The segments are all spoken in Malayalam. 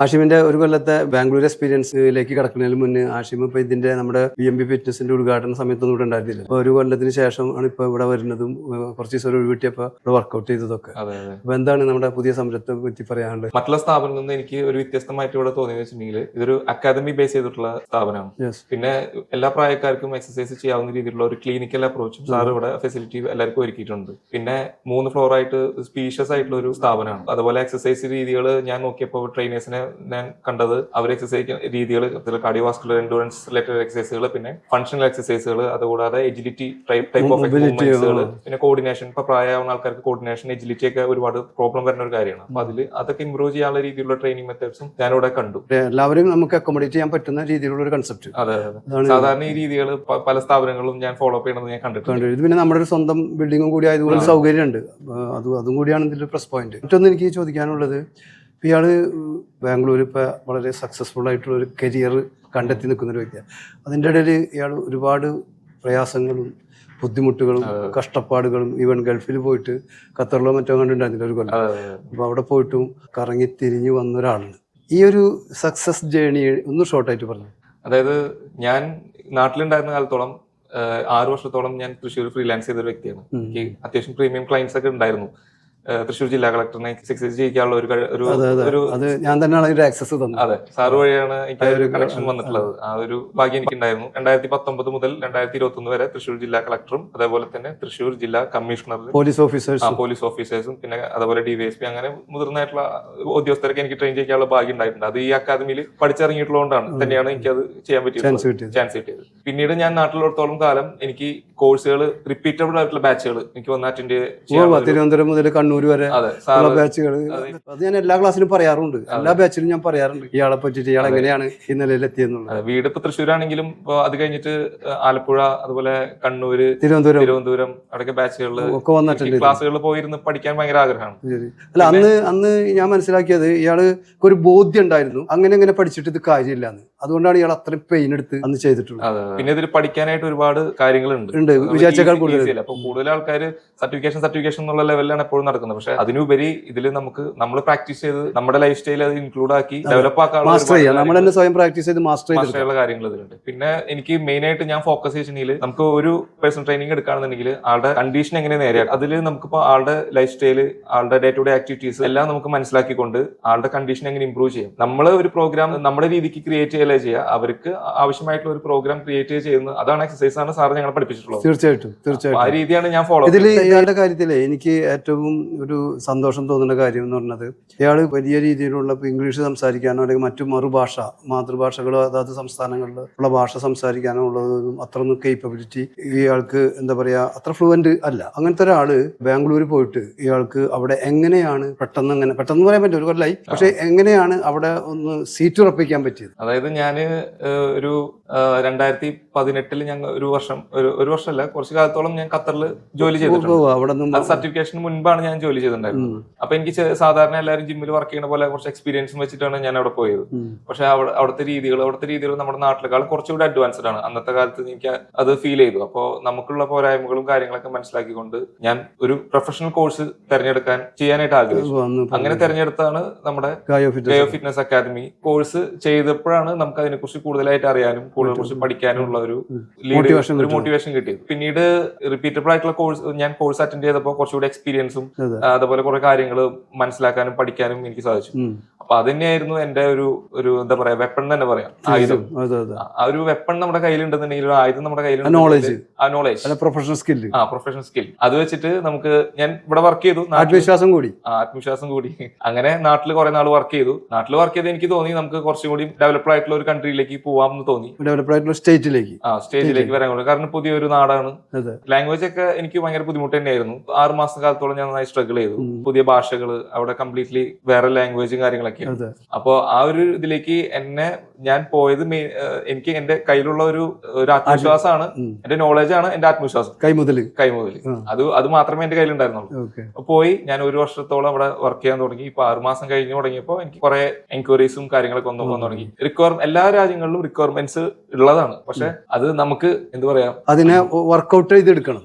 ആഷിമിന്റെ ഒരു കൊല്ലത്തെ ബാംഗ്ലൂർ എക്സ്പീരിയൻസിലേക്ക് കിടക്കുന്നതിന് മുന്നേ ആഷിം ഇപ്പൊ ഇതിന്റെ നമ്മുടെ BMB ഫിറ്റ്നസിന്റെ ഉദ്ഘാടന സമയത്തൊന്നും ഇവിടെ ഉണ്ടായിരുന്നില്ല. അപ്പൊ ഒരു കൊല്ലത്തിന് ശേഷം ആണ് ഇപ്പൊ ഇവിടെ വരുന്നതും കുറച്ച് ദിവസം ഒഴിവിട്ടിയപ്പോ ഇവിടെ വർക്ക്ഔട്ട് ചെയ്തതൊക്കെ. അപ്പൊ എന്താണ് നമ്മുടെ പുതിയ സംരംഭത്തെ പറ്റി പറയാനുള്ളത്? മറ്റുള്ള സ്ഥാപനത്തിൽ നിന്ന് എനിക്ക് ഒരു വ്യത്യസ്തമായിട്ട് ഇവിടെ തോന്നിയെന്ന് വെച്ചിട്ടുണ്ടെങ്കിൽ ഇതൊരു അക്കാദമി ബേസ് ചെയ്തിട്ടുള്ള സ്ഥാപനമാണ്. പിന്നെ എല്ലാ പ്രായക്കാർക്കും എക്സസൈസ് ചെയ്യാവുന്ന രീതിയിലുള്ള ഒരു ക്ലിനിക്കൽ അപ്രോച്ചും സാർ ഇവിടെ ഫെസിലിറ്റി എല്ലാവർക്കും ഒരുക്കിയിട്ടുണ്ട്. പിന്നെ 3 ഫ്ലോർ ആയിട്ട് സ്പീഷ്യസ് ആയിട്ടുള്ള ഒരു സ്ഥാപനമാണ്. അതുപോലെ എക്സസൈസ് രീതികൾ ഞാൻ നോക്കിയപ്പോൾ ട്രെയിനേഴ്സിനെ ഞാൻ കണ്ടത് അവർ എക്സസൈസ് രീതികൾ കാർഡിയോവാസ്കുലർ എൻഡുറൻസ് റിലേറ്റഡ് എക്സസൈസുകൾ, പിന്നെ ഫങ്ഷണൽ എക്സസൈസുകൾ, അതുകൂടാതെ എജിലിറ്റി ടൈപ്പ് ഓഫ് മൂവ്മെന്റ്സുകൾ, പിന്നെ കോർഡിനേഷൻ. ഇപ്പൊ പ്രായമാവുന്ന ആൾക്കാർക്ക് കോർഡിനേഷൻ, എജിലിറ്റി ഒക്കെ ഒരുപാട് പ്രോബ്ലം വരുന്ന ഒരു കാര്യമാണ്. അപ്പൊ അതൊക്കെ ഇംപ്രൂവ് ചെയ്യാനുള്ള രീതിയിലുള്ള ട്രെയിനിങ് മെത്തേഡ്സും ഞാനിവിടെ കണ്ടു. എല്ലാവരും നമുക്ക് അക്കോമഡേറ്റ് ചെയ്യാൻ പറ്റുന്ന രീതിയിലുള്ള ഒരു കൺസെപ്റ്റ്. അതെ, സാധാരണ ഈ രീതികൾ പല സ്ഥാപനങ്ങളും ഞാൻ ഫോളോ ചെയ്യണമെന്ന് ഞാൻ കണ്ടിട്ടുണ്ട്. ഇത് പിന്നെ നമ്മുടെ ഒരു സ്വന്തം ബിൽഡിങ്ങും കൂടി ആയതുകൊണ്ട് സൗകര്യമുണ്ട്. അതും കൂടിയാണ് ഇതിന്റെ പ്ലസ് പോയിന്റ്. മറ്റൊന്ന് എനിക്ക് ചോദിക്കാനുള്ളത്, ഇയാള് ബാംഗ്ലൂർ ഇപ്പൊ വളരെ സക്സസ്ഫുൾ ആയിട്ടുള്ള ഒരു കരിയർ കണ്ടെത്തി നിൽക്കുന്ന ഒരു വ്യക്തിയാണ്. അതിൻ്റെ ഇടയിൽ ഇയാൾ ഒരുപാട് പ്രയാസങ്ങളും ബുദ്ധിമുട്ടുകളും കഷ്ടപ്പാടുകളും, ഈവൻ ഗൾഫിൽ പോയിട്ട് ഖത്തറിലോ മറ്റോ കണ്ടിട്ടുണ്ടായിരുന്നില്ല ഒരു കൊല്ലം. അപ്പൊ അവിടെ പോയിട്ടും കറങ്ങി തിരിഞ്ഞു വന്ന ഒരാളാണ്. ഈ ഒരു സക്സസ് ജേണി ഒന്ന് ഷോർട്ടായിട്ട് പറഞ്ഞു. അതായത് ഞാൻ നാട്ടിലുണ്ടായിരുന്ന കാലത്തോളം 6 വർഷത്തോളം ഞാൻ തൃശ്ശൂർ ഫ്രീലാൻസ് ചെയ്തൊരു വ്യക്തിയാണ്. എനിക്ക് അത്യാവശ്യം പ്രീമിയം ക്ലയൻസ് ഒക്കെ ഉണ്ടായിരുന്നു. തൃശ്ശൂർ ജില്ലാ കളക്ടറിനെ എക്സസൈസ് ചെയ്യിക്കാനുള്ള ഞാൻ തന്നെയാണ് ആക്സസ് തന്നത്. അതെ, സാറ് വഴിയാണ് എനിക്ക് ഒരു കണക്ഷൻ വന്നിട്ടുള്ളത്. ആ ഒരു ഭാഗ്യം എനിക്കുണ്ടായിരുന്നു. 2019 മുതൽ 2021 വരെ തൃശ്ശൂർ ജില്ലാ കളക്ടറും അതേപോലെ തന്നെ തൃശ്ശൂർ ജില്ലാ കമ്മീഷണറും പോലീസ് ഓഫീസേഴ്സും പിന്നെ അതുപോലെ DYSP അങ്ങനെ മുതിർന്നായിട്ടുള്ള ഉദ്യോഗസ്ഥരൊക്കെ എനിക്ക് ട്രെയിൻ ചെയ്യാനുള്ള ഭാഗ്യം ഉണ്ടായിട്ടുണ്ട്. അത് ഈ അക്കാദമിയിൽ പഠിച്ചിറങ്ങിയിട്ടുള്ളതുകൊണ്ടാണ് തന്നെയാണ് എനിക്ക് അത് ചെയ്യാൻ പറ്റിയത്, ചാൻസ് കിട്ടിയത്. പിന്നീട് ഞാൻ നാട്ടിലുള്ളത്തോളം കാലം എനിക്ക് കോഴ്സുകൾ റിപ്പീറ്റബിൾ ആയിട്ടുള്ള ബാച്ചുകൾ എനിക്ക് വന്ന് അറ്റൻഡ് ചെയ്യാൻ, തിരുവനന്തപുരം മുതൽ കണ്ണൂർ വരെ ബാച്ചുകൾ, അത് ഞാൻ എല്ലാ ക്ലാസ്സിലും പറയാറുണ്ട്. എല്ലാ ബാച്ചിലും ഞാൻ പറയാറുണ്ട് ഇയാളെ പറ്റിയിട്ട്, ഇയാൾ എങ്ങനെയാണ് ഈ നിലയിലെത്തിയെന്നുള്ളത്. വീട് ഇപ്പൊ തൃശ്ശൂരാണെങ്കിലും അത് കഴിഞ്ഞിട്ട് ആലപ്പുഴ, അതുപോലെ കണ്ണൂര്, തിരുവനന്തപുരം അവിടെയൊക്കെ ബാച്ചുകളിൽ ഒക്കെ വന്നിട്ടുണ്ട്. ക്ലാസ്സുകളിൽ പോയിരുന്ന് പഠിക്കാൻ ഭയങ്കര ആഗ്രഹമാണ്. അല്ല, അന്ന് ഞാൻ മനസ്സിലാക്കിയത് ഇയാൾക്ക് ഒരു ബോധ്യം ഉണ്ടായിരുന്നു അങ്ങനെ പഠിച്ചിട്ട് ഇത് കാര്യമില്ലാന്ന്. അതുകൊണ്ടാണ് ഇയാൾ അത്രയും പെയിൻ എടുത്ത് അന്ന് ചെയ്തിട്ടുള്ളത്. പിന്നെ ഇതിൽ പഠിക്കാനായിട്ട് ഒരുപാട് കാര്യങ്ങളുണ്ട്, വിചാരിച്ചേക്കാൾ കൂടുതൽ. അപ്പൊ കൂടുതൽ ആൾക്കാർ സർട്ടിഫിക്കേഷൻ എന്നുള്ള ലെവലിലാണ് എപ്പോഴും നടക്കുന്നത്. പക്ഷെ അതിനുപരി ഇതിൽ നമ്മൾ പ്രാക്ടീസ് ചെയ്ത് നമ്മുടെ ലൈഫ് സ്റ്റൈൽ അത് ഇൻക്ലൂഡ് ആക്കി ഡെവലപ്പ് ആക്കാനുള്ള സ്വയം പ്രാക്ടീസ് ചെയ്ത് മാസ്റ്റർ ചെയ്തുള്ള കാര്യങ്ങൾ ഇതിലുണ്ട്. പിന്നെ എനിക്ക് മെയിൻ ആയിട്ട് ഞാൻ ഫോക്കസ് ചെയ്തിട്ടുണ്ടെങ്കിൽ നമുക്ക് ഒരു പേഴ്സണൽ ട്രെയിനിങ് എടുക്കുകയാണെന്നുണ്ടെങ്കിൽ ആളുടെ കണ്ടീഷൻ എങ്ങനെ നേരെയാക്കും, അതിൽ നമുക്കിപ്പോൾ ആളുടെ ലൈഫ് സ്റ്റൈല്, ആളുടെ ഡേ ടു ഡേ ആക്ടിവിറ്റീസ് എല്ലാം നമുക്ക് മനസ്സിലാക്കിക്കൊണ്ട് ആളുടെ കണ്ടീഷൻ എങ്ങനെ ഇംപ്രൂവ് ചെയ്യാം. നമ്മൾ ഒരു പ്രോഗ്രാം നമ്മുടെ രീതിക്ക് ക്രിയേറ്റ് ചെയ്യലേ ചെയ്യുക, അവർക്ക് ആവശ്യമായിട്ടുള്ള ഒരു പ്രോഗ്രാം ക്രിയേറ്റ് ചെയ്യുന്നത് അതാണ് എക്സസൈസ് ആണ് സാർ ഞങ്ങളെ പഠിപ്പിച്ചിട്ടുള്ളത്. തീർച്ചയായിട്ടും ആ രീതിയാണ് ഞാൻ ഫോളോ ഇതിൽ. ഇയാളുടെ കാര്യത്തില് എനിക്ക് ഏറ്റവും ഒരു സന്തോഷം തോന്നുന്ന കാര്യം എന്ന് പറഞ്ഞത്, ഇയാൾ വലിയ രീതിയിലുള്ള ഇംഗ്ലീഷ് സംസാരിക്കാനോ അല്ലെങ്കിൽ മറ്റു മറുഭാഷ, മാതൃഭാഷകളോ അതാത് സംസ്ഥാനങ്ങളിൽ ഉള്ള ഭാഷ സംസാരിക്കാനോ ഉള്ളതൊന്നും അത്രയൊന്നും കേപ്പബിലിറ്റി ഇയാൾക്ക് എന്താ പറയാ അത്ര ഫ്ലുവന്റ് അല്ല. അങ്ങനത്തെ ഒരാള് ബാംഗ്ലൂർ പോയിട്ട് ഇയാൾക്ക് അവിടെ എങ്ങനെയാണ് പെട്ടെന്ന് പറയാൻ പറ്റും, ഒരു കൊല്ലായി, പക്ഷെ എങ്ങനെയാണ് അവിടെ ഒന്ന് സീറ്റ് ഉറപ്പിക്കാൻ പറ്റിയത്? അതായത് ഞാന് ഒരു 2018 ഞങ്ങൾ ഒരു വർഷമല്ല, കുറച്ച് കാലത്തോളം ഞാൻ ഖത്തറിൽ ജോലി ചെയ്തിട്ടുണ്ട്. സർട്ടിഫിക്കേഷന് മുൻപാണ് ഞാൻ ജോലി ചെയ്തിട്ടുണ്ടായിരുന്നത്. അപ്പൊ എനിക്ക് സാധാരണ എല്ലാവരും ജിമ്മിൽ വർക്ക് ചെയ്യുന്ന പോലെ കുറച്ച് എക്സ്പീരിയൻസും വെച്ചിട്ടാണ് ഞാൻ അവിടെ പോയത്. പക്ഷെ അവിടുത്തെ രീതികൾ നമ്മുടെ നാട്ടിലേക്കാളും കുറച്ചുകൂടി അഡ്വാൻസ്ഡ് ആണ്. അന്നത്തെ കാലത്ത് എനിക്ക് അത് ഫീൽ ചെയ്തു. അപ്പോൾ നമുക്കുള്ള പോരായ്മകളും കാര്യങ്ങളൊക്കെ മനസ്സിലാക്കിക്കൊണ്ട് ഞാൻ ഒരു പ്രൊഫഷണൽ കോഴ്സ് ചെയ്യാനായിട്ട് ആഗ്രഹിച്ചു. അങ്ങനെ തെരഞ്ഞെടുത്താണ് നമ്മുടെ ഗായോ ഫിറ്റ്നസ് അക്കാദമി. കോഴ്സ് ചെയ്തപ്പോഴാണ് നമുക്ക് അതിനെക്കുറിച്ച് കൂടുതലായിട്ട് അറിയാനും കൂടുതൽ പഠിക്കാനും ഉള്ള ഒരു മോട്ടിവേഷൻ കിട്ടിയത്. പിന്നീട് റിപ്പീറ്റബിൾ ആയിട്ടുള്ള കോഴ്സ് അറ്റൻഡ് ചെയ്തപ്പോൾ കുറച്ചുകൂടി എക്സ്പീരിയൻസും അതുപോലെ കുറെ കാര്യങ്ങൾ മനസ്സിലാക്കാനും പഠിക്കാനും എനിക്ക് സാധിച്ചു. അപ്പൊ അത് തന്നെയായിരുന്നു എന്റെ ഒരു എന്താ പറയാ വെപ്പൺ തന്നെ പറയാം, ആയുധം. ആ ഒരു വെപ്പൺ നമ്മുടെ കയ്യിലുണ്ടെന്നുണ്ടെങ്കിൽ, ഒരു ആയുധം നമ്മുടെ കയ്യിലുണ്ട്, നോളേജ്, പ്രൊഫഷണൽ സ്കിൽ. അത് വെച്ചിട്ട് നമുക്ക് ഞാൻ ഇവിടെ വർക്ക് ചെയ്തു, ആത്മവിശ്വാസം കൂടി. അങ്ങനെ നാട്ടിൽ കുറെ നാൾ വർക്ക് ചെയ്തു. എനിക്ക് തോന്നി നമുക്ക് കുറച്ചും കൂടി ഡെവലപ്ഡ് ആയിട്ടുള്ള ഒരു കൺട്രിയിലേക്ക് പോവാമെന്ന് തോന്നി, ഡെവലപ്ഡ് ആയിട്ടുള്ള സ്റ്റേറ്റിലേക്ക് വരാൻ കൂടി. കാരണം പുതിയൊരു നാടാണ്. ലാംഗ്വേജ് ഒക്കെ എനിക്ക് ഭയങ്കര ബുദ്ധിമുട്ട് തന്നെയായിരുന്നു. 6 മാസം കാലത്തോളം ഞാൻ നന്നായി സ്ട്രഗിൾ ചെയ്തു. പുതിയ ഭാഷകള്, അവിടെ കംപ്ലീറ്റ്ലി വേറെ ലാംഗ്വേജും കാര്യങ്ങളൊക്കെ. അപ്പൊ ആ ഒരു ഇതിലേക്ക് ഞാൻ പോയത് എനിക്ക് എന്റെ കയ്യിലുള്ള ഒരു ആത്മവിശ്വാസമാണ്, എന്റെ നോളജാണ് എന്റെ ആത്മവിശ്വാസം, കൈമുതൽ. അത് മാത്രമേ എന്റെ കയ്യിലുണ്ടായിരുന്നുള്ളൂ. പോയി ഞാൻ 1 വർഷത്തോളം അവിടെ വർക്ക് ചെയ്യാൻ തുടങ്ങി. ഇപ്പൊ 6 മാസം കഴിഞ്ഞു തുടങ്ങിയപ്പോ എനിക്ക് കുറെ എൻക്വയറീസും കാര്യങ്ങളൊക്കെ വന്നു തുടങ്ങി. എല്ലാ രാജ്യങ്ങളിലും റിക്വയർമെന്റ്സ് ഉള്ളതാണ്. പക്ഷെ അത് നമുക്ക് എന്താ പറയാ, അതിനെ വർക്ക്ഔട്ട് ചെയ്തെടുക്കണം.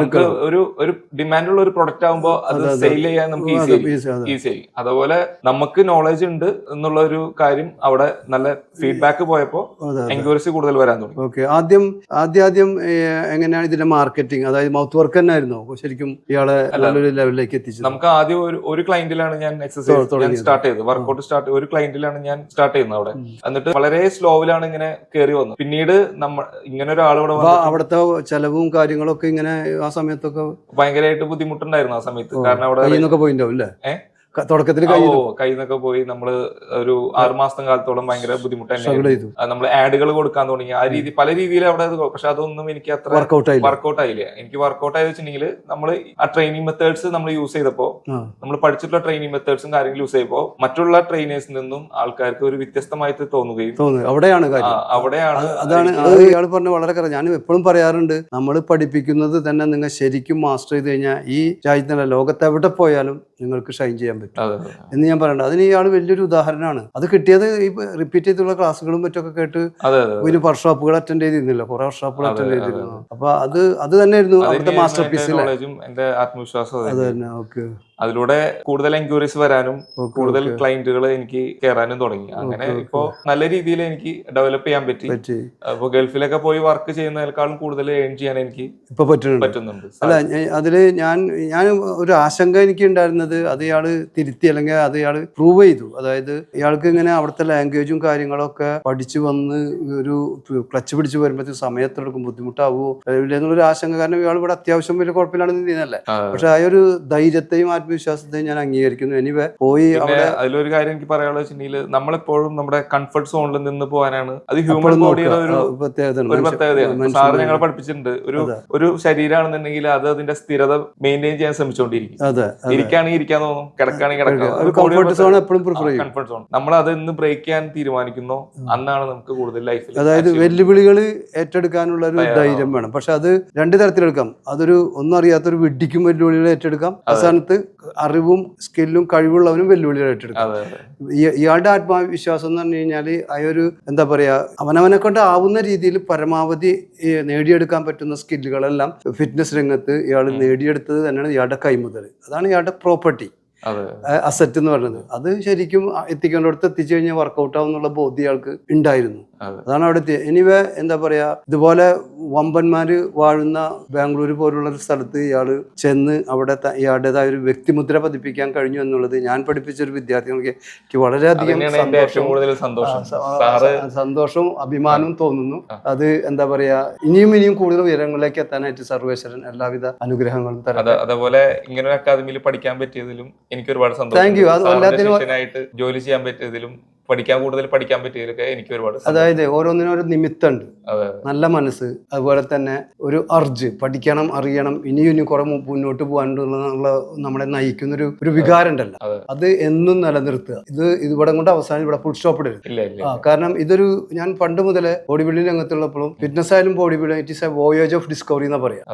നമുക്ക് ഒരു ഡിമാൻഡുള്ള ഒരു പ്രൊഡക്റ്റ് ആകുമ്പോൾ അത് സെയിൽ ചെയ്യാൻ നമുക്ക് ഈസി ആയി. അതുപോലെ നമുക്ക് നോളജ് ഉണ്ട് എന്നുള്ള ഒരു കാര്യം അവിടെ നല്ല ഫീഡ്ബാക്ക് പോയപ്പോ എൻക്വയറീസ് കൂടുതൽ വരാൻ തുടങ്ങി. ഓക്കെ, ആദ്യം എങ്ങനെയാണ് ഇതിന്റെ മാർക്കറ്റിംഗ്, അതായത് മൗത്ത് വർക്ക് തന്നെ ആയിരുന്നോ ശരിക്കും ഇയാളെ നല്ലൊരു ലെവലിലേക്ക് എത്തിച്ചത്? നമുക്ക് ആദ്യം ഒരു ക്ലയന്റിലാണ് ഞാൻ എക്സസൈസ് സ്റ്റാർട്ട് ചെയ്തത്, വർക്കൗട്ട് ഒരു ക്ലയന്റിലാണ് ഞാൻ സ്റ്റാർട്ട് ചെയ്യുന്നത് അവിടെ. എന്നിട്ട് വളരെ സ്ലോവിലാണ് ഇങ്ങനെ കയറി വന്നത്. പിന്നീട് നമ്മൾ ഇങ്ങനെ ഒരാൾ ഇവിടെ അവിടുത്തെ ചെലവും കാര്യങ്ങളൊക്കെ ഇങ്ങനെ ആ സമയത്തൊക്കെ ഭയങ്കരമായിട്ട് ബുദ്ധിമുട്ടുണ്ടായിരുന്നു ആ സമയത്ത്. കാരണം അവിടെ പോയിണ്ടാവും അല്ലേ തുടക്കത്തിൽ? കയ്യിന്നൊക്കെ പോയി. നമ്മള് ഒരു 6 മാസം കാലത്തോളം ഭയങ്കര ബുദ്ധിമുട്ടായിരുന്നു. നമ്മൾ ആഡുകൾ കൊടുക്കാൻ തുടങ്ങി. ആ രീതി പല രീതിയിൽ അവിടെ. പക്ഷെ അതൊന്നും എനിക്ക് അത്ര വർക്കൗട്ട് ആയില്ല. എനിക്ക് വർക്കൗട്ട് ആയത് വെച്ചിട്ടുണ്ടെങ്കിൽ നമ്മൾ ആ ട്രെയിനിങ് മെത്തേഡ്സ് നമ്മൾ യൂസ് ചെയ്തപ്പോ, നമ്മൾ പഠിച്ചിട്ടുള്ള ട്രെയിനിങ് മെത്തേഡ്സും കാര്യങ്ങളും യൂസ് ചെയ്യുമ്പോൾ മറ്റുള്ള ട്രെയിനേഴ്സിൽ നിന്നും ആൾക്കാർക്ക് ഒരു വ്യത്യസ്തമായിട്ട് തോന്നുകയും അവിടെയാണ് അതാണ് ഇയാൾ പറഞ്ഞ വളരെ കറക്റ്റ്. ഞാൻ എപ്പോഴും പറയാറുണ്ട്, നമ്മൾ പഠിപ്പിക്കുന്നത് തന്നെ നിങ്ങൾ ശരിക്കും മാസ്റ്റർ ചെയ്ത് കഴിഞ്ഞാൽ ഈ രാജ്യത്തല്ല ലോകത്ത് എവിടെ പോയാലും നിങ്ങൾക്ക് ഷൈൻ ചെയ്യാൻ പറ്റും എന്ന് ഞാൻ പറയണ്ട. അതിന് ഇയാൾ വലിയൊരു ഉദാഹരണമാണ്. അത് കിട്ടിയത് ഈ റിപ്പീറ്റ് ചെയ്തുള്ള ക്ലാസ്സുകളും മറ്റൊക്കെ കേട്ട് ഒരു വർക്ക്ഷോപ്പുകൾ അറ്റൻഡ് ചെയ്തിരുന്നില്ല, കുറെ വർക്ക്ഷോപ്പുകൾ അറ്റൻഡ് ചെയ്തിരുന്നു. അപ്പൊ അത് തന്നെയായിരുന്നു അവിടുത്തെ മാസ്റ്റർ പീസ്. എന്റെ ആത്മവിശ്വാസം അത് തന്നെ. ഓക്കെ, അതിലൂടെ കൂടുതൽ എൻക്വയറീസ് വരാനും കൂടുതൽ ക്ലയന്റുകൾ എനിക്ക് കയറാനും തുടങ്ങി. അങ്ങനെ ഇപ്പോ നല്ല രീതിയിൽ എനിക്ക് ഡെവലപ്പ് ചെയ്യാൻ പറ്റി. അപ്പൊ ഗൾഫിലൊക്കെ പോയി വർക്ക് ചെയ്യുന്നതിനേക്കാളും കൂടുതൽ ഏൺ ചെയ്യാൻ എനിക്ക് ഇപ്പൊ പറ്റുന്നുണ്ട്. അല്ല, അതില് ഞാൻ ഒരു ആശങ്ക എനിക്ക് ഉണ്ടായിരുന്നത്, അത് ഇയാള് തിരുത്തി അല്ലെങ്കിൽ അത് ഇയാള് പ്രൂവ് ചെയ്തു. അതായത് ഇയാൾക്ക് ഇങ്ങനെ അവിടുത്തെ ലാംഗ്വേജും കാര്യങ്ങളൊക്കെ പഠിച്ചു വന്ന് ഒരു ക്ലച്ച് പിടിച്ച് വരുമ്പോഴത്തേക്ക് സമയത്തെടുക്കും, ബുദ്ധിമുട്ടാവുമോ എന്നുള്ളൊരു ആശങ്ക. കാരണം ഇയാൾ ഇവിടെ അത്യാവശ്യം വലിയ കുഴപ്പമില്ലാണെന്ന് ചെയ്യുന്നല്ലേ. പക്ഷെ ആ ഒരു ധൈര്യത്തെയും വിശ്വാസത്തെ ഞാൻ അംഗീകരിക്കുന്നു. എനിവേ പോയി അവിടെ അതിലൊരു കാര്യം എനിക്ക് പറയാനുള്ളത് വെച്ചിട്ടുണ്ടെങ്കിൽ നമ്മളെപ്പോഴും നമ്മുടെ കംഫർട്ട് സോണിൽ നിന്ന് പോകാനാണ്. അത് ഹ്യൂമൻ ബോഡിയുടെ ഒരു പ്രത്യേകതയാണ്. സാറ് ഞങ്ങൾ പഠിപ്പിച്ചിട്ടുണ്ട്, ഒരു ശരീരമാണെന്നുണ്ടെങ്കിൽ അത് അതിന്റെ സ്ഥിരത മെയിൻറ്റെയിൻ ചെയ്യാൻ ശ്രമിച്ചുകൊണ്ടിരിക്കും. ഇരിക്കുകയാണെങ്കിൽ ഇരിക്കാൻ തോന്നും, കിടക്കുകയാണെങ്കിൽ കിടക്കാം. കംഫർട്ട് സോൺ നമ്മൾ അത് ഇന്ന് ബ്രേക്ക് ചെയ്യാൻ തീരുമാനിക്കുന്നോ അന്നാണ് നമുക്ക് കൂടുതൽ ലൈഫിൽ, അതായത് വെല്ലുവിളികൾ ഏറ്റെടുക്കാനുള്ള ഒരു ധൈര്യം വേണം. പക്ഷെ അത് രണ്ട് തരത്തിലെടുക്കാം. അതൊരു ഒന്നും അറിയാത്തൊരു വിഡ്ഢിക്കും വെല്ലുവിളികൾ ഏറ്റെടുക്കാം. അവസാനത്ത് അറിവും സ്കില്ലും കഴിവുള്ളവനും വെല്ലുവിളികൾ ഏറ്റെടുക്കാം. ഇയാളുടെ ആത്മവിശ്വാസം എന്ന് പറഞ്ഞു കഴിഞ്ഞാല് ആ ഒരു എന്താ പറയാ, അവനവനെ കൊണ്ട് ആവുന്ന രീതിയിൽ പരമാവധി നേടിയെടുക്കാൻ പറ്റുന്ന സ്കില്ലുകളെല്ലാം ഫിറ്റ്നസ് രംഗത്ത് ഇയാൾ നേടിയെടുത്തത് തന്നെയാണ് ഇയാളുടെ കൈമുതൽ. അതാണ് ഇയാളുടെ പ്രോപ്പർട്ടി, അസറ്റ് എന്ന് പറയുന്നത്. അത് ശരിക്കും എത്തിക്കേണ്ടടുത്ത് എത്തിച്ചു കഴിഞ്ഞാൽ വർക്കൗട്ട് ആവുന്നുള്ള ബോധ്യം ഇയാൾക്ക് ഉണ്ടായിരുന്നു. അതാണ് അവിടെ എത്തിയത്. എനിവേ എന്താ പറയാ, ഇതുപോലെ വമ്പന്മാര് വാഴുന്ന ബാംഗ്ലൂർ പോലുള്ള ഒരു സ്ഥലത്ത് ഇയാള് ചെന്ന് അവിടെ ഇയാളുടേതായ ഒരു വ്യക്തിമുദ്ര പതിപ്പിക്കാൻ കഴിഞ്ഞു എന്നുള്ളത് ഞാൻ പഠിപ്പിച്ച ഒരു വിദ്യാർത്ഥികൾക്ക് എനിക്ക് വളരെയധികം സന്തോഷവും അഭിമാനവും തോന്നുന്നു. അത് എന്താ പറയാ, ഇനിയും കൂടുതൽ ഉയരങ്ങളിലേക്ക് എത്താനായിട്ട് സർവേശ്വരൻ എല്ലാവിധ അനുഗ്രഹങ്ങളും തരാം. അതേപോലെ ഇങ്ങനെ ഒരു അക്കാദമിയിൽ പഠിക്കാൻ പറ്റിയതിലും എനിക്ക് ഒരുപാട് സന്തോഷം. Thank you. ആയിട്ട് ജോലി ചെയ്യാൻ പറ്റിയതിലും കൂടുതൽ പഠിക്കാൻ പറ്റിയതിലൊക്കെ എനിക്ക് ഒരുപാട്. അതായത് ഓരോന്നിനും ഒരു നിമിത്തമുണ്ട്, നല്ല മനസ്സ്, അതുപോലെ തന്നെ ഒരു അർജ്, പഠിക്കണം, അറിയണം, ഇനിയും കുറെ മുന്നോട്ട് പോകാനുള്ള നമ്മളെ നയിക്കുന്ന ഒരു വികാരം ഉണ്ടല്ലോ, അത് എന്നും നിലനിർത്തുക. ഇത് ഇവിടെ കൊണ്ട് അവസാനം ഇവിടെ ഫുൾ സ്റ്റോപ്പ് ഇടരുത്. കാരണം ഇതൊരു, ഞാൻ പണ്ട് മുതലേ ബോഡി ബിൽഡിംഗ് രംഗത്തുള്ളപ്പോഴും ഫിറ്റ്നസ് ആയാലും body building it is A voyage of discovery എന്ന് പറയാം.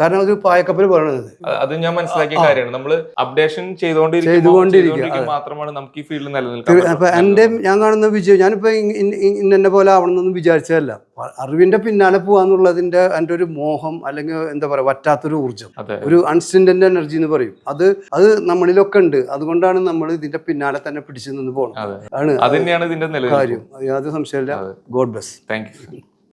കാരണം ഒരു പായക്കപ്പൽ പറയണത് അത് ഞാൻ മനസ്സിലാക്കിയ കാര്യമാണ്. നമ്മൾ അപ്ഡേഷൻ ചെയ്തുകൊണ്ടിരിക്കുക മാത്രമാണ് നമുക്ക് ഈ ഫീൽഡിൽ നിലനിൽക്കാൻ. അപ്പൊ എന്റെ ഞാൻ കാണുന്ന വിജയം, ഞാനിപ്പോ ഇന്നെ പോലെ ആവണമെന്നൊന്നും വിചാരിച്ചതല്ല. അറിവിന്റെ പിന്നാലെ പോവാന്നുള്ളതിന്റെ എൻ്റെ ഒരു മോഹം, അല്ലെങ്കിൽ എന്താ പറയാ, വറ്റാത്തൊരു ഊർജ്ജം, ഒരു അൺസ്റ്റന്റ് എനർജി എന്ന് പറയും. അത് നമ്മളിലൊക്കെ ഉണ്ട്. അതുകൊണ്ടാണ് നമ്മൾ ഇതിന്റെ പിന്നാലെ തന്നെ പിടിച്ചു നിന്ന് പോകണം. ആണ് കാര്യം. യാതൊരു സംശയമില്ല. God bless. Thank you.